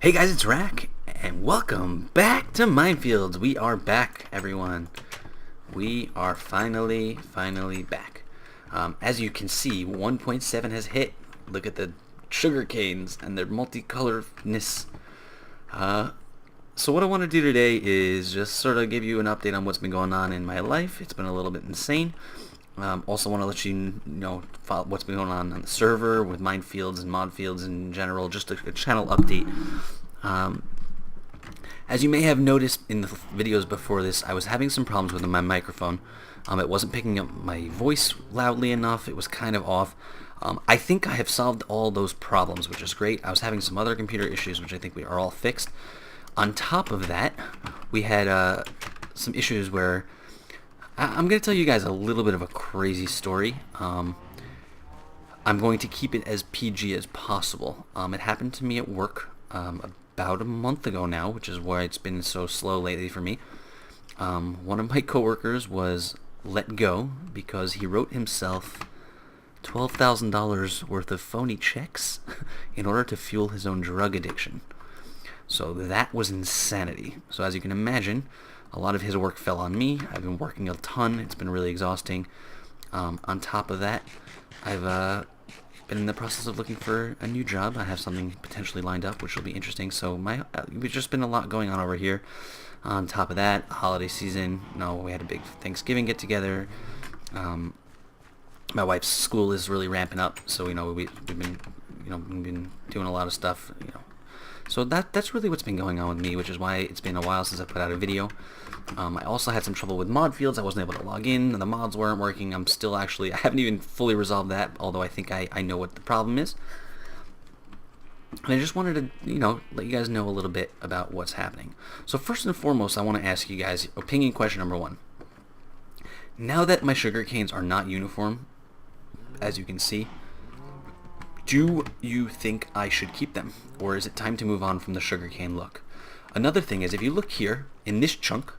Hey guys, it's Rak, and welcome back to Minefields. We are back, everyone. We are finally back. As you can see, 1.7 has hit. Look at the sugar canes and their multicoloredness. So what I want to do today is just sort of give you an update on what's been going on in my life. It's been a little bit insane. Also want to let you know what's been going on the server with Minefields and Modfields in general, just a channel update. As you may have noticed in the videos before this, I was having some problems with my microphone. It wasn't picking up my voice loudly enough. It was kind of off. I think I have solved all those problems, which is great. I was having some other computer issues, which I think we are all fixed. On top of that, we had some issues where I'm going to tell you guys a little bit of a crazy story. I'm going to keep it as PG as possible. It happened to me at work about a month ago now, which is why it's been so slow lately for me. One of my coworkers was let go because he wrote himself $12,000 worth of phony checks in order to fuel his own drug addiction. So that was insanity. So as you can imagine, a lot of his work fell on me. I've been working a ton. It's been really exhausting. On top of that, I've been in the process of looking for a new job. I have something potentially lined up, which will be interesting. So we've just been a lot going on over here. On top of that, holiday season. We had a big Thanksgiving get together. My wife's school is really ramping up, so we've been doing a lot of stuff. So that's really what's been going on with me, which is why it's been a while since I put out a video. I also had some trouble with Modfields. I wasn't able to log in, and the mods weren't working. I haven't even fully resolved that, although I think I know what the problem is. And I just wanted to, let you guys know a little bit about what's happening. So first and foremost, I want to ask you guys, opinion question number one. Now that my sugar canes are not uniform, as you can see, do you think I should keep them, or is it time to move on from the sugarcane look? Another thing is, if you look here, in this chunk,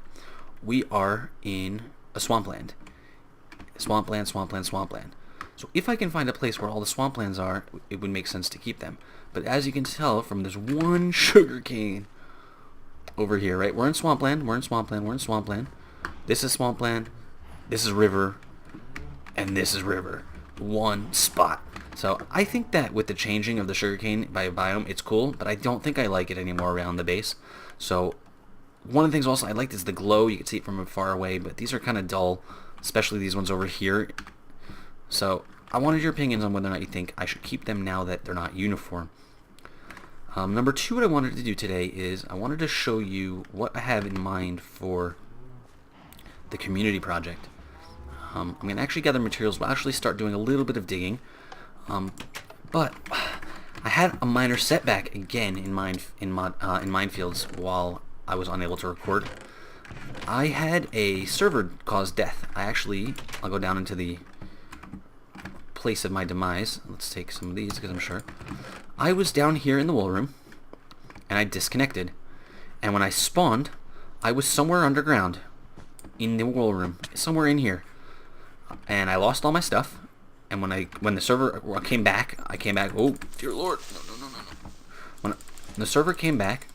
we are in a swampland. Swampland. So if I can find a place where all the swamplands are, it would make sense to keep them. But as you can tell from this one sugarcane over here, right? We're in swampland. This is swampland, this is river, and this is river. One spot. So I think that with the changing of the sugarcane by biome, it's cool, but I don't think I like it anymore around the base. So one of the things also I liked is the glow. You can see it from far away, but these are kind of dull, especially these ones over here. So I wanted your opinions on whether or not you think I should keep them now that they're not uniform. Number two, what I wanted to do today is I wanted to show you what I have in mind for the community project. I'm going to actually gather materials. We'll actually start doing a little bit of digging. But I had a minor setback again in Minefields while I was unable to record. I had a server cause death. I'll go down into the place of my demise. Let's take some of these because I'm sure. I was down here in the wall room and I disconnected. And when I spawned, I was somewhere underground in the wall room, somewhere in here. And I lost all my stuff. And when the server came back, oh dear Lord, no. When the server came back,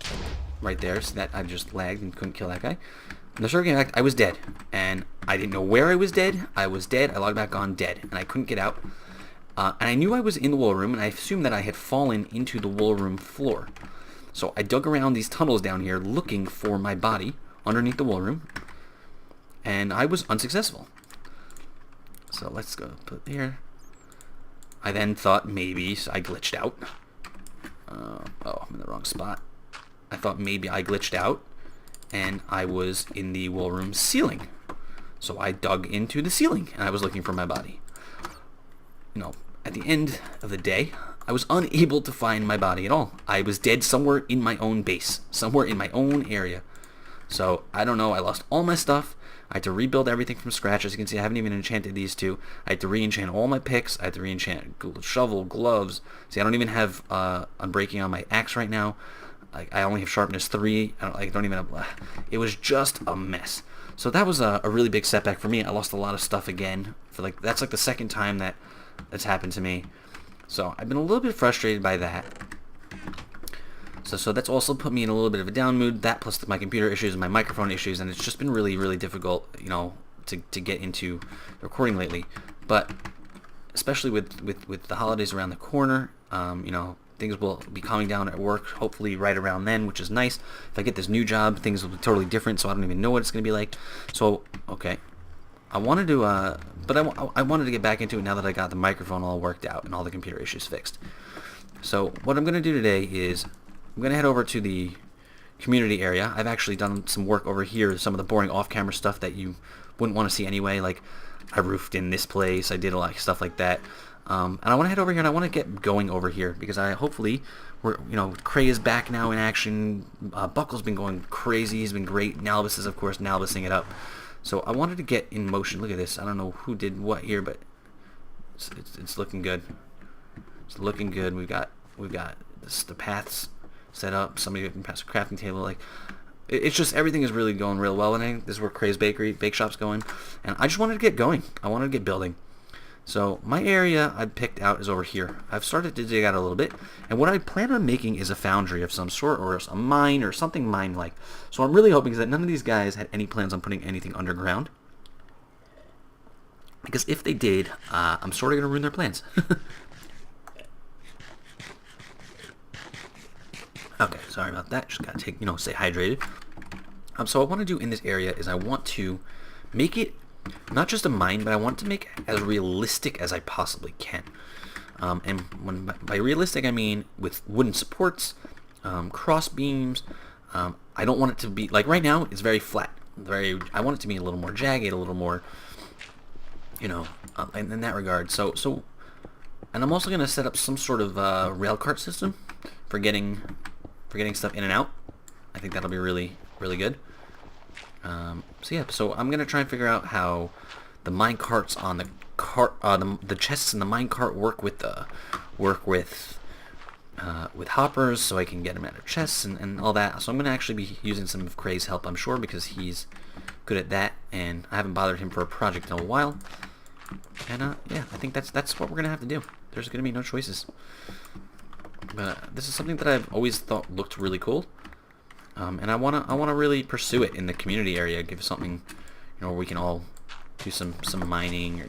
right there, so that I just lagged and couldn't kill that guy. When the server came back, I was dead, and I didn't know where I was dead. I was dead. I logged back on dead, and I couldn't get out. And I knew I was in the wall room, and I assumed that I had fallen into the wall room floor. So I dug around these tunnels down here, looking for my body underneath the wall room, and I was unsuccessful. So let's go put it here. I then thought maybe I glitched out. I'm in the wrong spot. I thought maybe I glitched out and I was in the wall room ceiling. So I dug into the ceiling and I was looking for my body. At the end of the day, I was unable to find my body at all. I was dead somewhere in my own base, somewhere in my own area. So I don't know. I lost all my stuff. I had to rebuild everything from scratch. As you can see, I haven't even enchanted these two. I had to re-enchant all my picks. I had to re-enchant shovel, gloves. See, I don't even have unbreaking on my axe right now. I only have sharpness 3. I don't even have... It was just a mess. So that was a really big setback for me. I lost a lot of stuff again. That's the second time that's happened to me. So I've been a little bit frustrated by that. So that's also put me in a little bit of a down mood. That plus my computer issues and my microphone issues, and it's just been really, really difficult, you know, to get into recording lately. But especially with the holidays around the corner, you know, things will be calming down at work, hopefully right around then, which is nice. If I get this new job, things will be totally different, so I don't even know what it's going to be like. So, okay. I wanted to, but I wanted to get back into it now that I got the microphone all worked out and all the computer issues fixed. So what I'm going to do today is I'm going to head over to the community area. I've actually done some work over here, some of the boring off-camera stuff that you wouldn't want to see anyway, like I roofed in this place, I did a lot of stuff like that. And I want to head over here and I want to get going over here because you know, Cray is back now in action. Buckle's been going crazy. He's been great. Nalbus is, of course, Nalbusing it up. So I wanted to get in motion. Look at this. I don't know who did what here, but it's looking good. It's looking good. We've got the paths set up. Somebody past a crafting table. Like it's just everything is really going real well. And I think this is where Cray's bake shop's going. And I just wanted to get going. I wanted to get building. So my area I picked out is over here. I've started to dig out a little bit, and what I plan on making is a foundry of some sort, or a mine, or something mine-like. So I'm really hoping that none of these guys had any plans on putting anything underground, because if they did, I'm sort of going to ruin their plans. Okay, sorry about that. Just got to take, you know, stay hydrated. So what I want to do in this area is I want to make it not just a mine, but I want to make it as realistic as I possibly can. And by realistic, I mean with wooden supports, cross beams. I don't want it to be like right now. It's very flat. I want it to be a little more jagged, a little more, you know, in that regard. So, and I'm also going to set up some sort of rail cart system for getting stuff in and out. I think that'll be really, really good. So I'm gonna try and figure out how the mine carts on the cart, the chests in the mine cart work with hoppers, so I can get them out of chests and all that. So I'm gonna actually be using some of Cray's help, I'm sure, because he's good at that, and I haven't bothered him for a project in a while. And yeah, I think that's what we're gonna have to do. There's gonna be no choices. But this is something that I've always thought looked really cool. And I wanna really pursue it in the community area. Give something, you know, where we can all do some mining or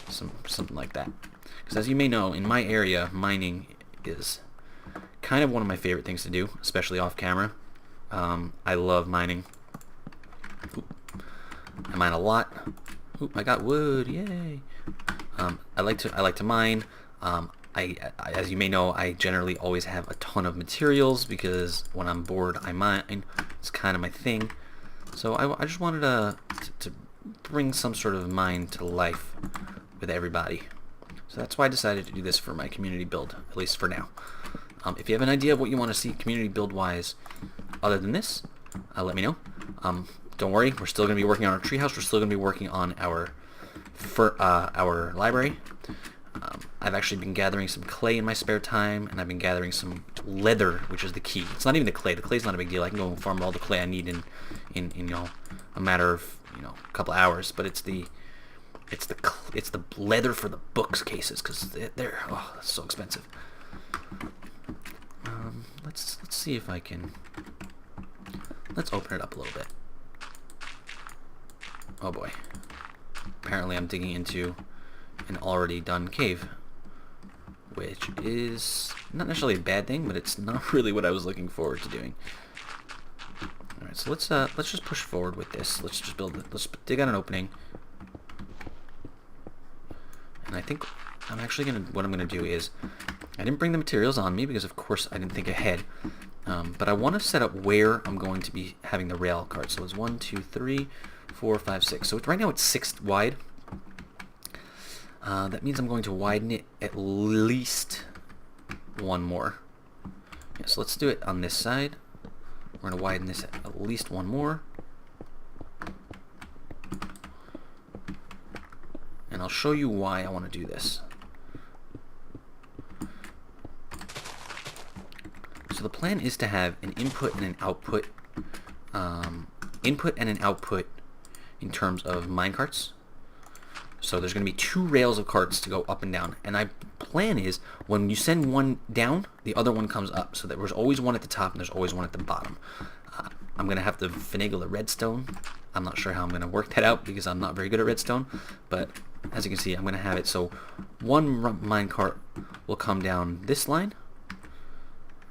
something like that. Because as you may know, in my area, mining is kind of one of my favorite things to do, especially off camera. I love mining. Oop. I mine a lot. Oop, I got wood! Yay! I like to mine. As you may know, I generally always have a ton of materials because when I'm bored, I mine. It's kind of my thing. So I just wanted to bring some sort of mine to life with everybody. So that's why I decided to do this for my community build, at least for now. If you have an idea of what you want to see community build-wise other than this, let me know. Don't worry, we're still going to be working on our treehouse. We're still going to be working on our library. I've actually been gathering some clay in my spare time, and I've been gathering some leather, which is the key. It's not even the clay. The clay's not a big deal. I can go and farm all the clay I need in you know, a matter of, you know, a couple hours. But it's the leather for the books cases, because they're that's so expensive. Let's see if I can. Let's open it up a little bit. Oh boy. Apparently I'm digging into an already done cave, which is not necessarily a bad thing, but it's not really what I was looking forward to doing. Alright, so let's just push forward with this. Let's just build it. Let's dig out an opening. And I think what I'm gonna do is, I didn't bring the materials on me because of course I didn't think ahead. But I want to set up where I'm going to be having the rail cart. So it's 1, 2, 3, 4, 5, 6. So right now it's 6 wide. That means I'm going to widen it at least one more. Yeah, so let's do it on this side. We're going to widen this at least one more. And I'll show you why I want to do this. So the plan is to have an input and an output. Input and an output in terms of minecarts. So there's going to be 2 rails of carts to go up and down, and I plan is when you send one down, the other one comes up, so that there's always one at the top and there's always one at the bottom. I'm going to have to finagle the redstone. I'm not sure how I'm going to work that out because I'm not very good at redstone, but as you can see, I'm going to have it so one minecart will come down this line.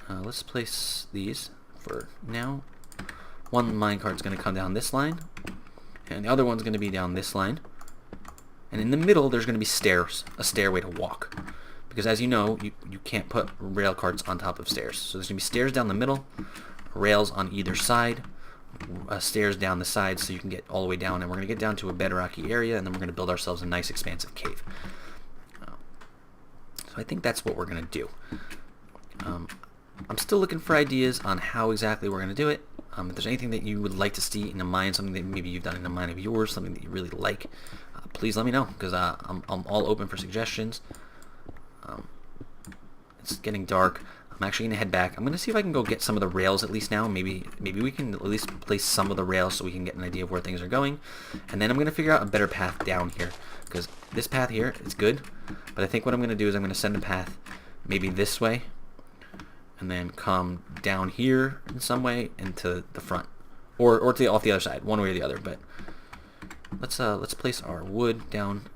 Let's place these for now. One minecart's going to come down this line, and the other one's going to be down this line. And in the middle, there's going to be stairs, a stairway to walk. Because as you know, you can't put rail carts on top of stairs. So there's going to be stairs down the middle, rails on either side, stairs down the sides so you can get all the way down. And we're going to get down to a bedrocky area, and then we're going to build ourselves a nice expansive cave. So I think that's what we're going to do. I'm still looking for ideas on how exactly we're going to do it. If there's anything that you would like to see in a mine, something that maybe you've done in a mine of yours, something that you really like, please let me know, because I'm all open for suggestions. It's getting dark. I'm actually going to head back. I'm going to see if I can go get some of the rails at least now. Maybe we can at least place some of the rails so we can get an idea of where things are going. And then I'm going to figure out a better path down here, because this path here is good, but I think what I'm going to do is I'm going to send a path maybe this way, and then come down here in some way into the front, or off the other side, one way or the other. But let's place our wood down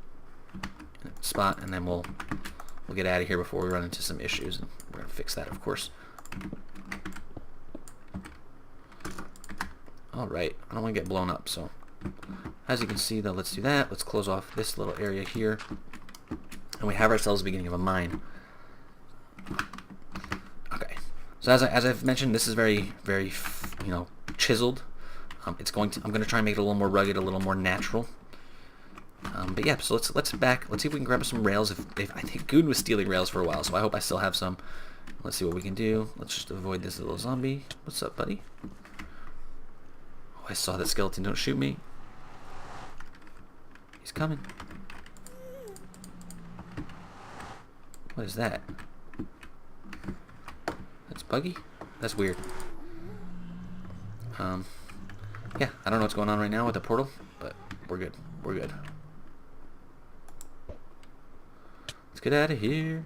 in a spot, and then we'll get out of here before we run into some issues. And we're gonna fix that, of course. All right, I don't want to get blown up. So as you can see, though, let's do that. Let's close off this little area here, and we have ourselves the beginning of a mine. So as I've mentioned, this is very, very, chiseled. I'm going to try and make it a little more rugged, a little more natural. But yeah, so let's see if we can grab some rails. If I think Goon was stealing rails for a while, so I hope I still have some. Let's see what we can do. Let's just avoid this little zombie. What's up, buddy? Oh, I saw that skeleton. Don't shoot me. He's coming. What is that? That's buggy? That's weird. Yeah, I don't know what's going on right now with the portal, but we're good. We're good. Let's get out of here.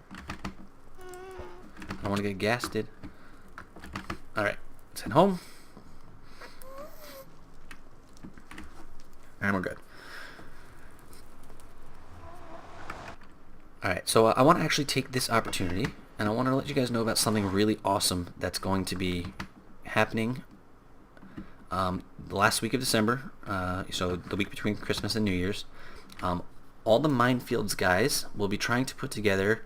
I don't want to get gasted. Alright, let's head home. And we're good. Alright, so I want to actually take this opportunity, and I want to let you guys know about something really awesome that's going to be happening the last week of December, so the week between Christmas and New Year's. All the Minefields guys will be trying to put together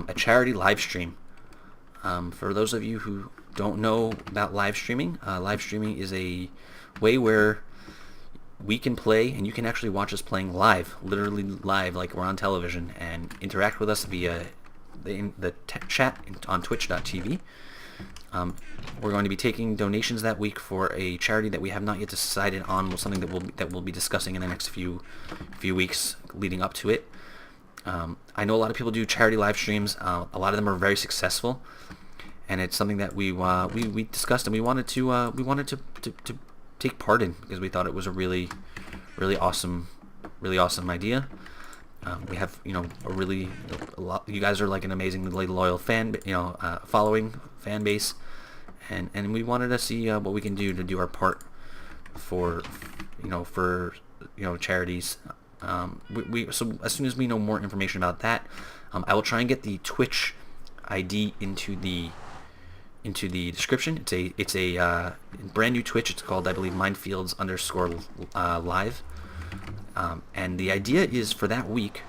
a charity live stream. For those of you who don't know about live streaming is a way where we can play, and you can actually watch us playing live, literally live, like we're on television, and interact with us via the chat on twitch.tv. We're going to be taking donations that week for a charity that we have not yet decided on, something that we'll be discussing in the next few weeks leading up to it. I know a lot of people do charity live streams. A lot of them are very successful, and it's something that we discussed, and we wanted to take part in because we thought it was a really awesome idea. We have a lot. You guys are like an amazingly loyal following fan base, and we wanted to see what we can do to do our part for charities. So as soon as we know more information about that, I will try and get the Twitch ID into the description. It's a brand new Twitch. It's called, I believe, Minefields _live. And the idea is for that week,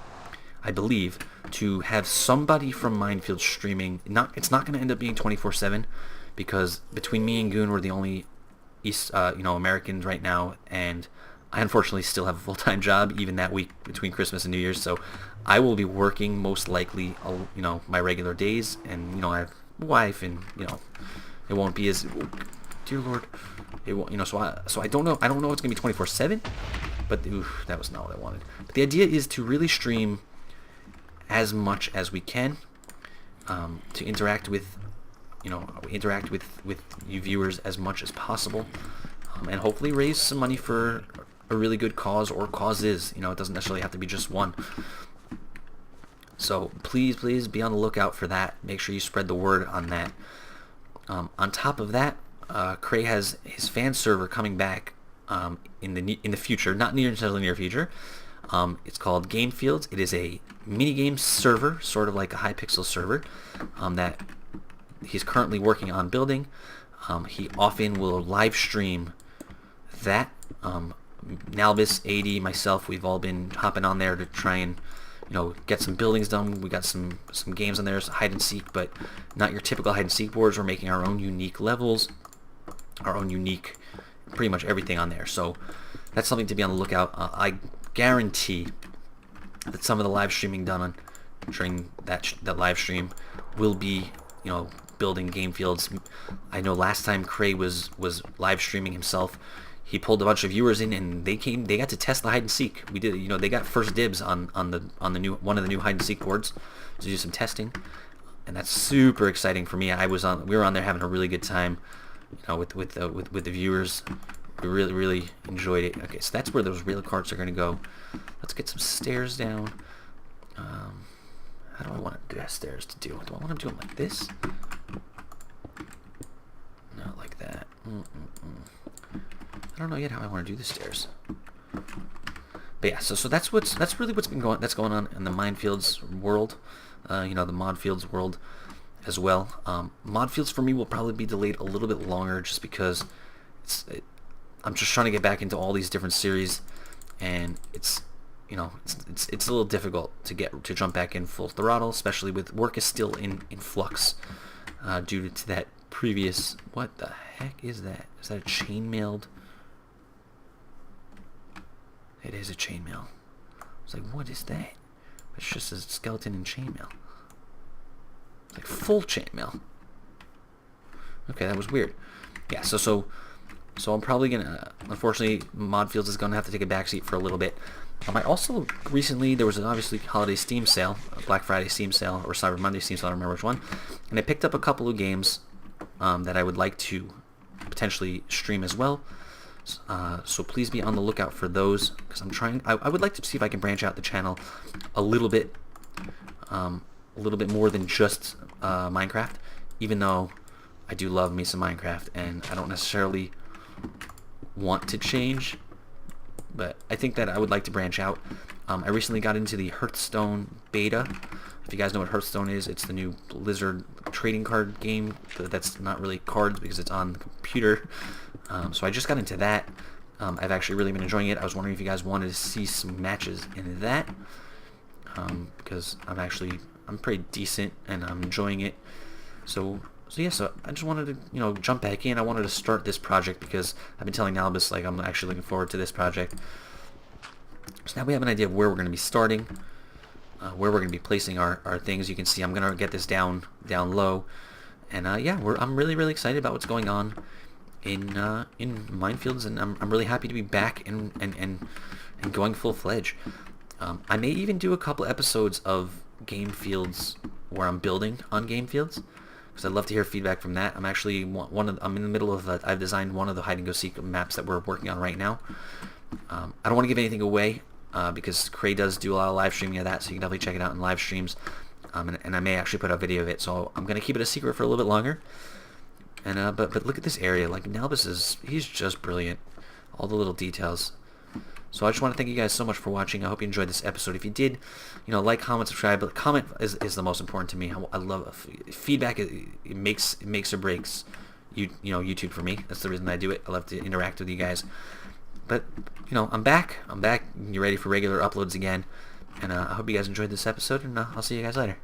I believe, to have somebody from Minefields streaming. It's not going to end up being 24/7 because between me and Goon, we're the only Americans right now, and I unfortunately still have a full-time job even that week between Christmas and New Year's. So I will be working most likely, my regular days, and I have a wife, and it won't be as, dear Lord, it won't, so I don't know. I don't know it's gonna be 24/7, but that was not what I wanted. But the idea is to really stream as much as we can, to interact with you viewers as much as possible, and hopefully raise some money for a really good cause or causes. It doesn't necessarily have to be just one. So please be on the lookout for that. Make sure you spread the word on that. On top of that, Cray has his fan server coming back in the future, not necessarily near future. It's called Gamefields. It is a minigame server, sort of like a Hypixel server, that he's currently working on building. He often will live stream that. Nalbus, AD, myself, we've all been hopping on there to try and get some buildings done. We got some games on there, hide and seek, but not your typical hide and seek boards. We're making our own unique levels, our own unique, pretty much everything on there. So that's something to be on the lookout. I guarantee that some of the live streaming done during that live stream will be, building Gamefields. I know last time Cray was live streaming himself, he pulled a bunch of viewers in, and they got to test the hide and seek. We did, they got first dibs on the new one of the new hide and seek boards to do some testing, and that's super exciting for me. We were on there having a really good time, with the viewers. We really enjoyed it. Okay, so that's where those rail carts are going to go. Let's get some stairs down. How do I want the stairs to do? Do I want to do them like this? Not like that. I don't know yet how I want to do the stairs. But yeah, so that's really what's going on in the Minefields world. The Modfields world as well. Modfields for me will probably be delayed a little bit longer, just because I'm just trying to get back into all these different series, and it's a little difficult to jump back in full throttle, especially with work is still in flux due to that previous. What the heck is that? Is that a chainmailed? It is a chainmail. I was like, what is that? It's just a skeleton in chainmail. It's like full chainmail. Okay, that was weird. Yeah, so I'm probably gonna, unfortunately, Modfields is gonna have to take a backseat for a little bit. I also recently, there was obviously holiday Steam sale, Black Friday Steam sale, or Cyber Monday Steam sale, I don't remember which one, and I picked up a couple of games that I would like to potentially stream as well. So please be on the lookout for those, because I would like to see if I can branch out the channel a little bit more than just Minecraft, even though I do love me some Minecraft, and I don't necessarily want to change, but I think that I would like to branch out. I recently got into the Hearthstone beta. If you guys know what Hearthstone is, it's the new Blizzard trading card game that's not really cards because it's on the computer. So I just got into that. I've actually really been enjoying it. I was wondering if you guys wanted to see some matches in that, because I'm pretty decent and I'm enjoying it. So I just wanted to jump back in. I wanted to start this project because I've been telling Albus I'm actually looking forward to this project. So now we have an idea of where we're going to be starting, where we're going to be placing our things. You can see I'm going to get this down low, and I'm really excited about what's going on in Minefields, and I'm really happy to be back and going full-fledged. I may even do a couple episodes of Gamefields where I'm building on Gamefields, because I'd love to hear feedback from that. I'm actually I'm in the middle of I've designed one of the hide and go seek maps that we're working on right now. I don't want to give anything away because Cray does do a lot of live streaming of that, so you can definitely check it out in live streams. And I may actually put a video of it, so I'm gonna keep it a secret for a little bit longer. And but look at this area. Nalbus he's just brilliant. All the little details. So I just want to thank you guys so much for watching. I hope you enjoyed this episode. If you did, like, comment, subscribe. But comment is the most important to me. I love feedback. It makes or breaks YouTube for me. That's the reason I do it. I love to interact with you guys. But I'm back. You're ready for regular uploads again. And I hope you guys enjoyed this episode. And I'll see you guys later.